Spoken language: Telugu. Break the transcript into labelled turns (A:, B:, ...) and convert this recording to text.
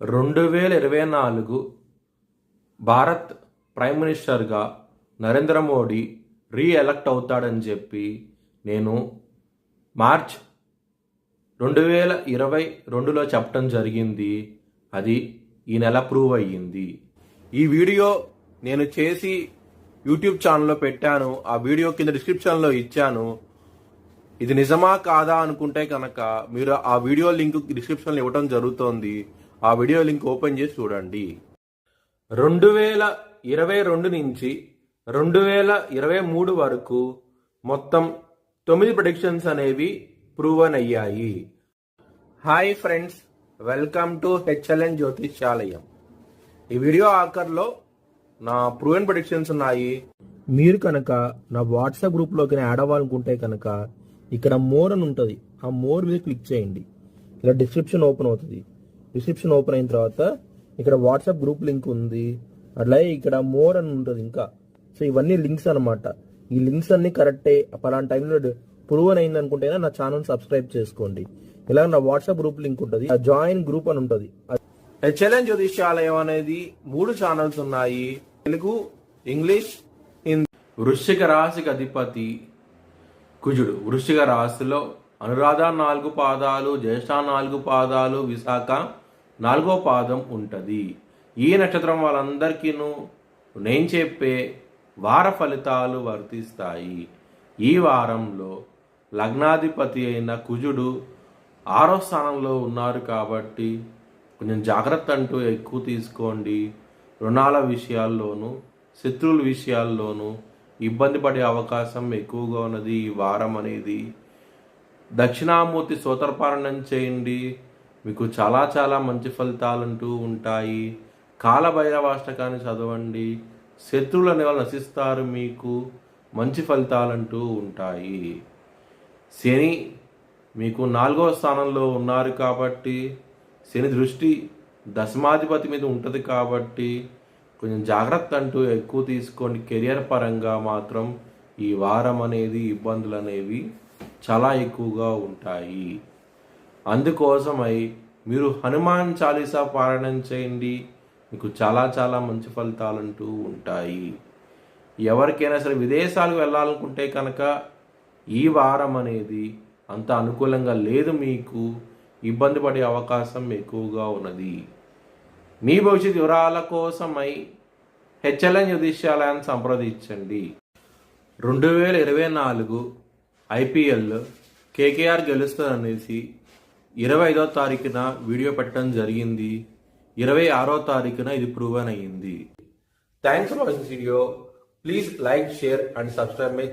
A: 2024 భారత్ ప్రైమ్ మినిస్టర్గా నరేంద్ర మోడీ రీఎలక్ట్ అవుతాడని చెప్పి నేను మార్చ్ 2022లో చెప్పడం జరిగింది. అది ఈ నెల ప్రూవ్ అయ్యింది. ఈ వీడియో నేను చేసి యూట్యూబ్ ఛానల్లో పెట్టాను. ఆ వీడియో కింద డిస్క్రిప్షన్లో ఇచ్చాను. ఇది నిజమా కాదా అనుకుంటే కనుక మీరు ఆ వీడియో లింక్ డిస్క్రిప్షన్లో ఇవ్వడం జరుగుతోంది. ఆ వీడియో లింక్ ఓపెన్ చేసి చూడండి. 2022 నుంచి 2023 వరకు మొత్తం 9 ప్రెడిక్షన్స్ అనేవి ప్రూవన్ అయ్యాయి. Hi friends, welcome to HLN జ్యోతిష్యాలయం. ఈ వీడియో ఆఖర్లో నా ప్రూవన్ ప్రెడిక్షన్స్ ఉన్నాయి. మీరు కనుక నా వాట్సాప్ గ్రూప్లోకి యాడ్ అవ్వాలనుకుంటే కనుక ఇక్కడ మోర్ అని ఉంటుంది. ఆ మోర్ మీద క్లిక్ చేయండి. ఇలా డిస్క్రిప్షన్ ఓపెన్ అవుతుంది. డిస్క్రిప్షన్ ఓపెన్ అయిన తర్వాత ఇక్కడ వాట్సాప్ గ్రూప్ లింక్ ఉంది. అట్లాగే ఇక్కడ మోర్ అని ఉంటుంది ఇంకా. సో ఇవన్నీ లింక్స్ అనమాట. ఈ లింక్స్ అన్ని కరెక్టే. పలానా టైంలో ప్రూవన్ అయింది అనుకుంటేనే నా ఛానల్ సబ్స్క్రైబ్ చేసుకోండి. ఇలా నా వాట్సాప్ గ్రూప్ లింక్ ఉంటుంది. జాయిన్ గ్రూప్ అని ఉంటుంది. హెచ్ఎల్ఎన్ జ్యోతిష్యాలయం అనేది 3 ఛానల్స్ ఉన్నాయి. తెలుగు, ఇంగ్లీష్, హిందీ. వృశ్చిక రాశికి అధిపతి కుజుడు. వృశ్చిక రాశిలో అనురాధ 4 పాదాలు, జ్యేష్ఠ 4 పాదాలు, విశాఖ 4వ పాదం ఉంటుంది. ఈ నక్షత్రం వాళ్ళందరికీను నేను చెప్పే వార ఫలితాలు వర్తిస్తాయి. ఈ వారంలో లగ్నాధిపతి అయిన కుజుడు 6వ స్థానంలో ఉన్నారు కాబట్టి కొంచెం జాగ్రత్త అంటూ ఎక్కువ తీసుకోండి. రుణాల విషయాల్లోనూ శత్రువుల విషయాల్లోనూ ఇబ్బంది పడే అవకాశం ఎక్కువగా ఉన్నది ఈ వారం అనేది. దక్షిణామూర్తి స్తోత్రపారాయణం చేయండి. మీకు చాలా చాలా మంచి ఫలితాలంటూ ఉంటాయి. కాలభైరవాష్టకాన్ని చదవండి. శత్రువులు అనేవాళ్ళు నశిస్తారు. మీకు మంచి ఫలితాలంటూ ఉంటాయి. శని మీకు 4వ స్థానంలో ఉన్నారు కాబట్టి శని దృష్టి దశమాధిపతి మీద ఉంటుంది కాబట్టి కొంచెం జాగ్రత్త అంటూ ఎక్కువ తీసుకోండి. కెరియర్ పరంగా మాత్రం ఈ వారం అనేది ఇబ్బందులు అనేవి చాలా ఎక్కువగా ఉంటాయి. అందుకోసమై మీరు హనుమాన్ చాలీసా పారాయణం చేయండి. మీకు చాలా చాలా మంచి ఫలితాలంటూ ఉంటాయి. ఎవరికైనా సరే విదేశాలకు వెళ్ళాలనుకుంటే కనుక ఈ వారం అనేది అంత అనుకూలంగా లేదు. మీకు ఇబ్బంది పడే అవకాశం ఎక్కువగా ఉన్నది. మీ భవిష్యత్ వివరాల కోసమై హెచ్ఎల్ఎన్ జ్యోతిష్యాలయాన్ని సంప్రదించండి. 2024 ఐపీఎల్ కేకేఆర్ గెలుస్తారనేసి 25వ తారీఖున వీడియో పెట్టడం జరిగింది. 26వ తారీఖున ఇది ప్రూవన్ అయ్యింది. Thanks for watching video. Please like, share and subscribe my